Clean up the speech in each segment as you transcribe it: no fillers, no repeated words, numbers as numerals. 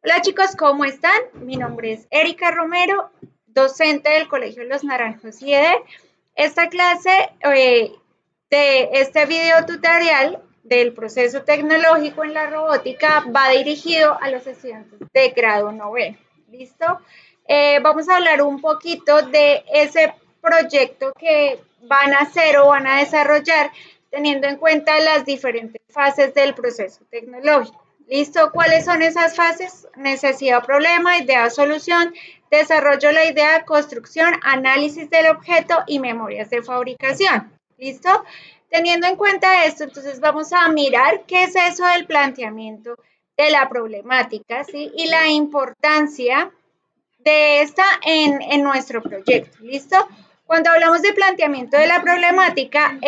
Hola chicos, ¿cómo están? Mi nombre es Erika Romero, docente del Colegio Los Naranjos IED. Esta clase de este video tutorial del proceso tecnológico en la robótica va dirigido a los estudiantes de grado noveno. ¿Listo? Vamos a hablar un poquito de ese proyecto que van a hacer o van a desarrollar teniendo en cuenta las diferentes fases del proceso tecnológico. ¿Listo? ¿Cuáles son esas fases? Necesidad, problema, idea, solución, desarrollo de la idea, construcción, análisis del objeto y memorias de fabricación. ¿Listo? Teniendo en cuenta esto, entonces vamos a mirar qué es eso del planteamiento de la problemática, ¿sí? Y la importancia de esta en nuestro proyecto. ¿Listo? Cuando hablamos de planteamiento de la problemática,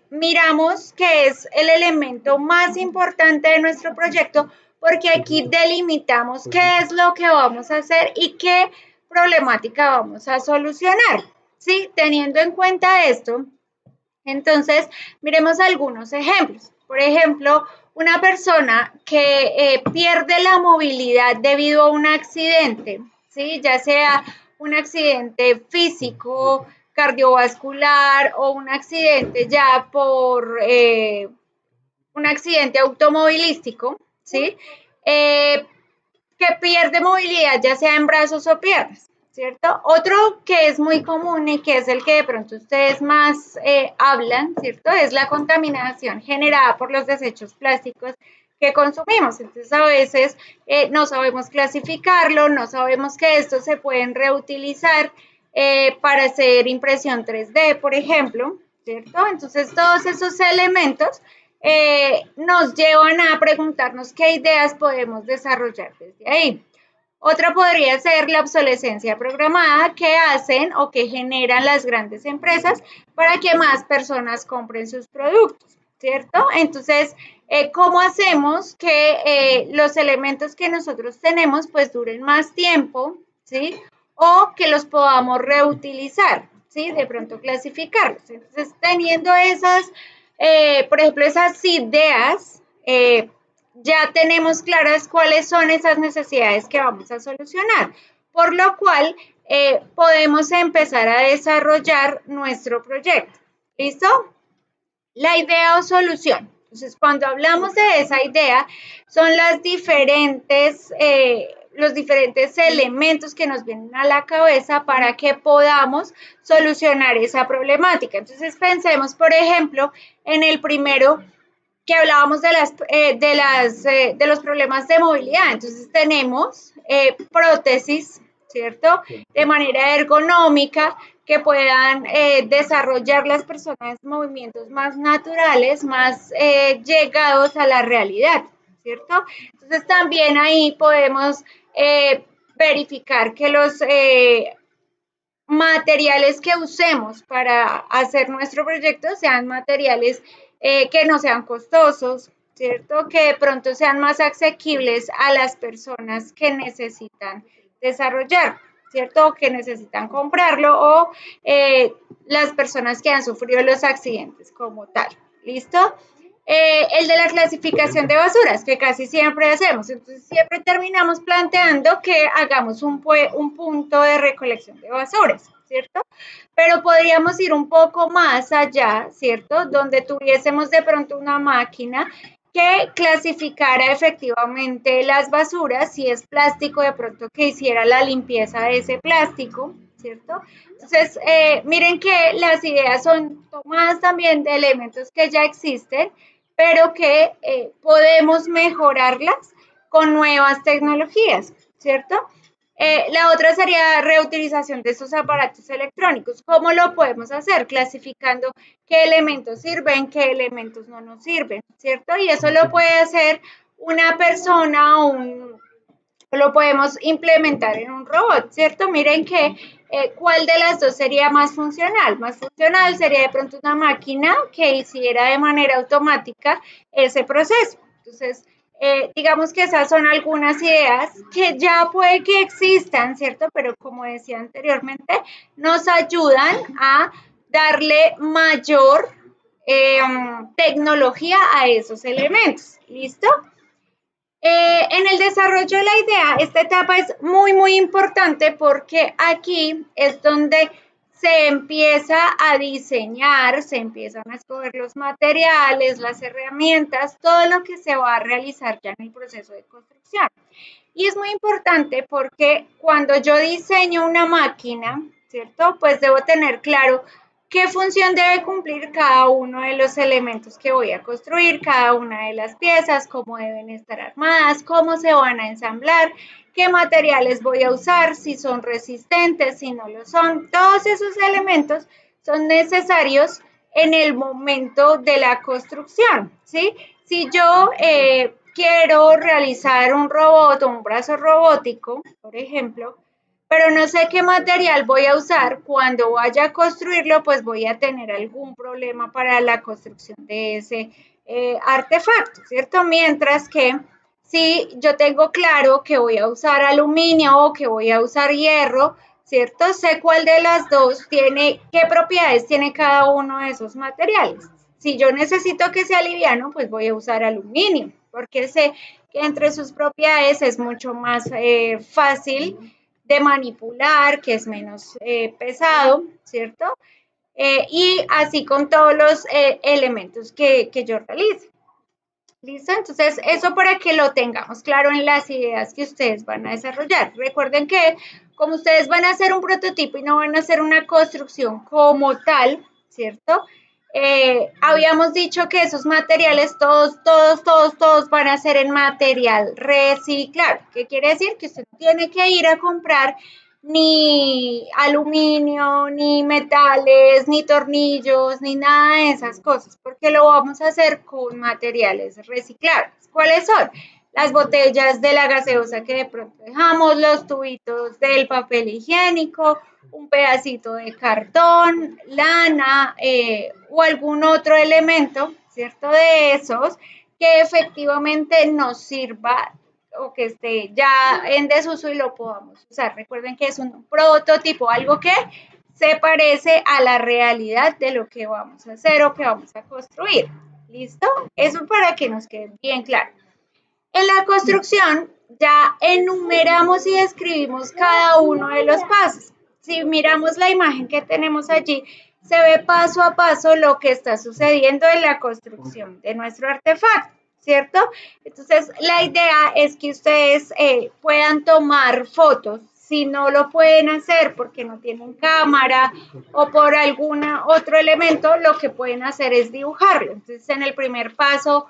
miramos que es el elemento más importante de nuestro proyecto porque aquí delimitamos qué es lo que vamos a hacer y qué problemática vamos a solucionar. ¿Sí? Teniendo en cuenta esto, entonces miremos algunos ejemplos. Por ejemplo, una persona que pierde la movilidad debido a un accidente, ¿sí? Ya sea un accidente físico, cardiovascular o un accidente ya por un accidente automovilístico, ¿sí? Eh, que pierde movilidad ya sea en brazos o piernas, ¿cierto? Otro que es muy común y que es el que de pronto ustedes más hablan, ¿cierto? Es la contaminación generada por los desechos plásticos que consumimos. Entonces a veces no sabemos clasificarlo, no sabemos que estos se pueden reutilizar para hacer impresión 3D, por ejemplo, ¿cierto? Entonces todos esos elementos nos llevan a preguntarnos qué ideas podemos desarrollar desde ahí. Otra podría ser la obsolescencia programada que hacen o que generan las grandes empresas para que más personas compren sus productos, ¿cierto? Entonces, ¿cómo hacemos que los elementos que nosotros tenemos pues duren más tiempo, ¿sí? O que los podamos reutilizar, ¿sí? De pronto clasificarlos. Entonces, teniendo esas, por ejemplo, esas ideas, ya tenemos claras cuáles son esas necesidades que vamos a solucionar, por lo cual podemos empezar a desarrollar nuestro proyecto. ¿Listo? La idea o solución. Entonces, cuando hablamos de esa idea, son los diferentes elementos que nos vienen a la cabeza para que podamos solucionar esa problemática. Entonces, pensemos, por ejemplo, en el primero que hablábamos de los problemas de movilidad. Entonces tenemos prótesis, ¿cierto? De manera ergonómica que puedan desarrollar las personas movimientos más naturales, más llegados a la realidad, ¿cierto? Entonces también ahí podemos verificar que los materiales que usemos para hacer nuestro proyecto sean materiales que no sean costosos, ¿cierto? Que de pronto sean más asequibles a las personas que necesitan desarrollar, ¿cierto? O que necesitan comprarlo o las personas que han sufrido los accidentes como tal, ¿listo? El de la clasificación de basuras, que casi siempre hacemos. Entonces, siempre terminamos planteando que hagamos un punto de recolección de basuras, ¿cierto? Pero podríamos ir un poco más allá, ¿cierto? Donde tuviésemos de pronto una máquina que clasificara efectivamente las basuras, si es plástico, de pronto que hiciera la limpieza de ese plástico, ¿cierto? Entonces, miren que las ideas son tomadas también de elementos que ya existen, pero que podemos mejorarlas con nuevas tecnologías, ¿cierto? La otra sería reutilización de estos aparatos electrónicos. ¿Cómo lo podemos hacer? Clasificando qué elementos sirven, qué elementos no nos sirven, ¿cierto? Y eso lo puede hacer una persona o lo podemos implementar en un robot, ¿cierto? Miren que cuál de las dos sería más funcional. Más funcional sería de pronto una máquina que hiciera de manera automática ese proceso. Entonces, digamos que esas son algunas ideas que ya puede que existan, ¿cierto? Pero como decía anteriormente, nos ayudan a darle mayor tecnología a esos elementos. ¿Listo? En el desarrollo de la idea, esta etapa es muy, muy importante porque aquí es donde se empieza a diseñar, se empiezan a escoger los materiales, las herramientas, todo lo que se va a realizar ya en el proceso de construcción. Y es muy importante porque cuando yo diseño una máquina, ¿cierto? Pues debo tener claro qué función debe cumplir cada uno de los elementos que voy a construir, cada una de las piezas, cómo deben estar armadas, cómo se van a ensamblar, qué materiales voy a usar, si son resistentes, si no lo son. Todos esos elementos son necesarios en el momento de la construcción, ¿sí? Si yo quiero realizar un robot o un brazo robótico, por ejemplo, pero no sé qué material voy a usar, cuando vaya a construirlo, pues voy a tener algún problema para la construcción de ese artefacto, ¿cierto? Mientras que si yo tengo claro que voy a usar aluminio o que voy a usar hierro, ¿cierto? Sé cuál de las dos tiene, qué propiedades tiene cada uno de esos materiales. Si yo necesito que sea liviano, pues voy a usar aluminio, porque sé que entre sus propiedades es mucho más fácil de manipular, que es menos pesado, ¿cierto? Y así con todos los elementos que yo realice. ¿Listo? Entonces, eso para que lo tengamos claro en las ideas que ustedes van a desarrollar. Recuerden que como ustedes van a hacer un prototipo y no van a hacer una construcción como tal, ¿cierto? Habíamos dicho que esos materiales, todos van a ser en material reciclable. ¿Qué quiere decir? Que usted no tiene que ir a comprar ni aluminio, ni metales, ni tornillos, ni nada de esas cosas, porque lo vamos a hacer con materiales reciclables. ¿Cuáles son? Las botellas de la gaseosa que de pronto dejamos, los tubitos del papel higiénico, un pedacito de cartón, lana o algún otro elemento, ¿cierto? De esos que efectivamente nos sirva o que esté ya en desuso y lo podamos usar. Recuerden que es un prototipo, algo que se parece a la realidad de lo que vamos a hacer o que vamos a construir. ¿Listo? Eso para que nos quede bien claro. En la construcción ya enumeramos y describimos cada uno de los pasos. Si miramos la imagen que tenemos allí, se ve paso a paso lo que está sucediendo en la construcción de nuestro artefacto, ¿cierto? Entonces, la idea es que ustedes puedan tomar fotos. Si no lo pueden hacer porque no tienen cámara o por algún otro elemento, lo que pueden hacer es dibujarlo. Entonces, en el primer paso,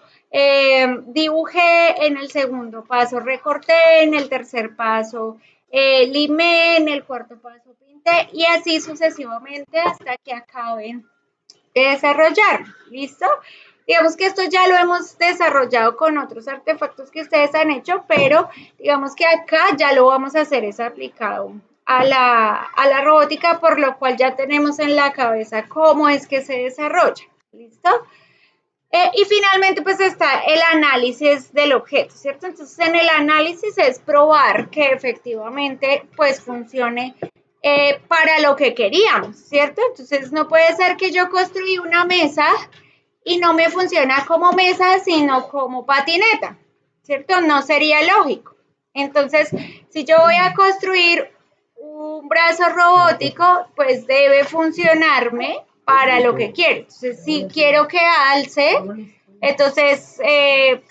dibujé, en el segundo paso recorté, en el tercer paso limé, en el cuarto paso pinté y así sucesivamente hasta que acaben de desarrollar. ¿Listo? Digamos que esto ya lo hemos desarrollado con otros artefactos que ustedes han hecho, pero digamos que acá ya lo vamos a hacer es aplicado a la robótica, por lo cual ya tenemos en la cabeza cómo es que se desarrolla. ¿Listo? Y finalmente, pues está el análisis del objeto, ¿cierto? Entonces, en el análisis es probar que efectivamente, pues, funcione para lo que queríamos, ¿cierto? Entonces, no puede ser que yo construí una mesa y no me funciona como mesa, sino como patineta, ¿cierto? No sería lógico. Entonces, si yo voy a construir un brazo robótico, pues debe funcionarme para lo que quiero. Entonces, si quiero que alce, entonces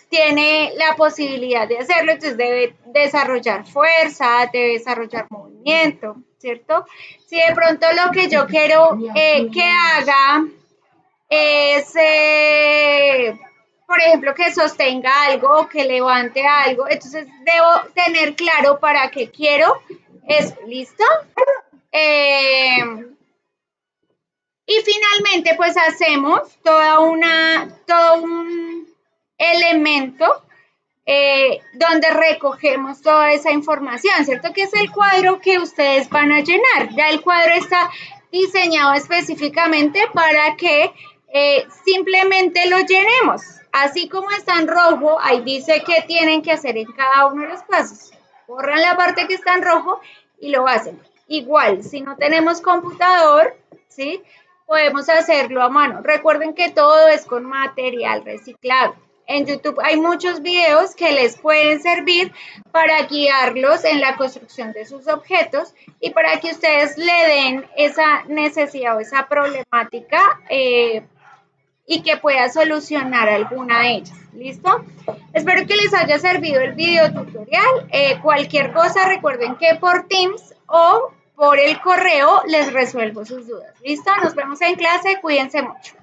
tiene la posibilidad de hacerlo, entonces debe desarrollar fuerza, debe desarrollar movimiento, ¿cierto? Si de pronto lo que yo quiero que haga es, por ejemplo, que sostenga algo o que levante algo, entonces debo tener claro para qué quiero eso, ¿listo? Eh, y finalmente, pues hacemos todo un elemento donde recogemos toda esa información, ¿cierto? Que es el cuadro que ustedes van a llenar. Ya el cuadro está diseñado específicamente para que simplemente lo llenemos. Así como está en rojo, ahí dice qué tienen que hacer en cada uno de los pasos. Borran la parte que está en rojo y lo hacen. Igual, si no tenemos computador, ¿sí? Podemos hacerlo a mano. Recuerden que todo es con material reciclado. En YouTube hay muchos videos que les pueden servir para guiarlos en la construcción de sus objetos y para que ustedes le den esa necesidad o esa problemática y que pueda solucionar alguna de ellas. ¿Listo? Espero que les haya servido el video tutorial. Cualquier cosa, recuerden que por Teams o por el correo les resuelvo sus dudas. ¿Listo? Nos vemos en clase. Cuídense mucho.